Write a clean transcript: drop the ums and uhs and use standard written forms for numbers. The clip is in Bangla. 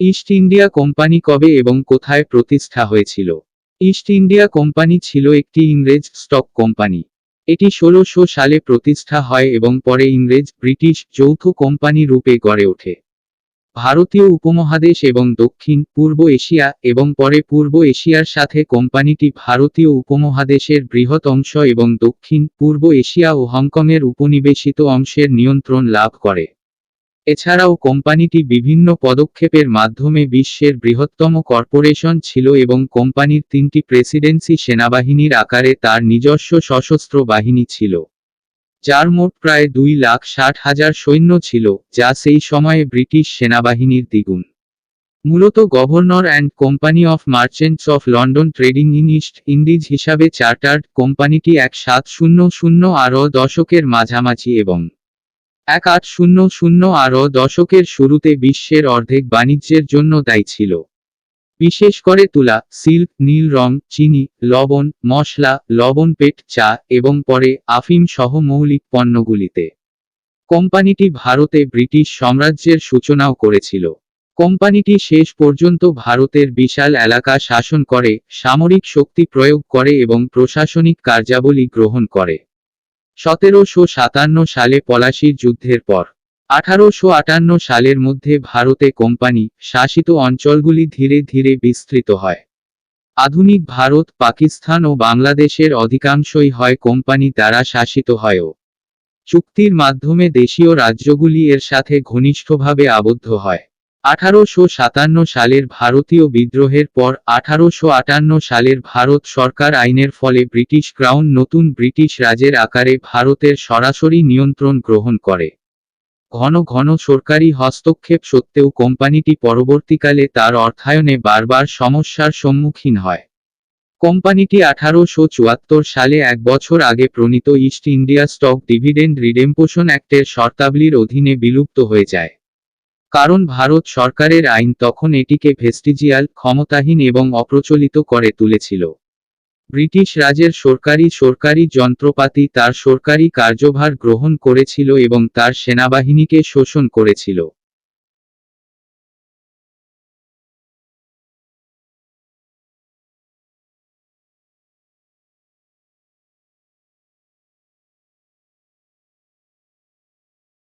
ইস্ট ইন্ডিয়া কোম্পানি কবে এবং কোথায় প্রতিষ্ঠা হয়েছিল? ইস্ট ইন্ডিয়া কোম্পানি ছিল একটি ইংরেজ স্টক কোম্পানি। এটি 1600 সালে প্রতিষ্ঠা হয় এবং পরে ইংরেজ ব্রিটিশ যৌথ কোম্পানি রূপে গড়ে ওঠে। ভারতীয় উপমহাদেশ এবং দক্ষিণ পূর্ব এশিয়া এবং পরে পূর্ব এশিয়ার সাথে কোম্পানিটি ভারতীয় উপমহাদেশের বৃহৎ অংশ এবং দক্ষিণ পূর্ব এশিয়া ও হংকংয়ের উপনিবেশিত অংশের নিয়ন্ত্রণ লাভ করে। এছাড়াও কোম্পানিটি বিভিন্ন পদক্ষেপের মাধ্যমে বিশ্বের বৃহত্তম কর্পোরেশন ছিল এবং কোম্পানির 3টি প্রেসিডেন্সি সেনাবাহিনীর আকারে তার নিজস্ব সশস্ত্র বাহিনী ছিল, যার মোট প্রায় 2,60,000 সৈন্য ছিল, যা সেই সময়ে ব্রিটিশ সেনাবাহিনীর দ্বিগুণ। মূলত governor and company of merchants of London trading in east Indies হিসাবে চার্টার্ড, কোম্পানিটি 1700 দশকের মাঝামাঝি এবং 1800 দশকের শুরুতে বিশ্বের অর্ধেক বাণিজ্যের জন্য দায়ী ছিল, বিশেষ করে তুলা, সিল্ক, নীল রং, চিনি, লবণ, মশলা, লবণ পেট, চা এবং পরে আফিম সহ মৌলিক পণ্যগুলিতে। কোম্পানিটি ভারতে ব্রিটিশ সাম্রাজ্যের সূচনাও করেছিল। কোম্পানিটি শেষ পর্যন্ত ভারতের বিশাল এলাকা শাসন করে, সামরিক শক্তি প্রয়োগ করে এবং প্রশাসনিক কার্যাবলী গ্রহণ করে। 1757 সালে পলাশির যুদ্ধের পর 1858 সালের মধ্যে ভারতে কোম্পানি শাসিত অঞ্চলগুলি ধীরে ধীরে বিস্তৃত হয়। আধুনিক ভারত, পাকিস্তান ও বাংলাদেশের অধিকাংশই হয় কোম্পানি দ্বারা শাসিত হয়ও। চুক্তির মাধ্যমে দেশীয় রাজ্যগুলি এর সাথে ঘনিষ্ঠভাবে আবদ্ধ হয়। 1857 সালের ভারতীয় বিদ্রোহের পর 1858 সালের ভারত সরকার আইনের ফলে ব্রিটিশ ক্রাউন নতুন ব্রিটিশ রাজের আকারে ভারতের সরাসরি নিয়ন্ত্রণ গ্রহণ করে। ঘন ঘন সরকারি হস্তক্ষেপ সত্ত্বেও কোম্পানিটি পরবর্তীকালে তার অর্থায়নে বারবার সমস্যার সম্মুখীন হয়। কোম্পানিটি 1874 সালে 1 বছর আগে প্রণীত East India stock dividend redemption অ্যাক্টের শর্তাবলীর অধীনে বিলুপ্ত হয়ে যায়, কারণ ভারত সরকারের আইন তখন এটিকে ভেস্টিজিয়াল, ক্ষমতাহীন এবং অপ্রচলিত করে তুলেছিল। ব্রিটিশ রাজের সরকারি যন্ত্রপাতি তার সরকারি কার্যভার গ্রহণ করেছিল এবং তার সেনাবাহিনীকে শোষণ করেছিল।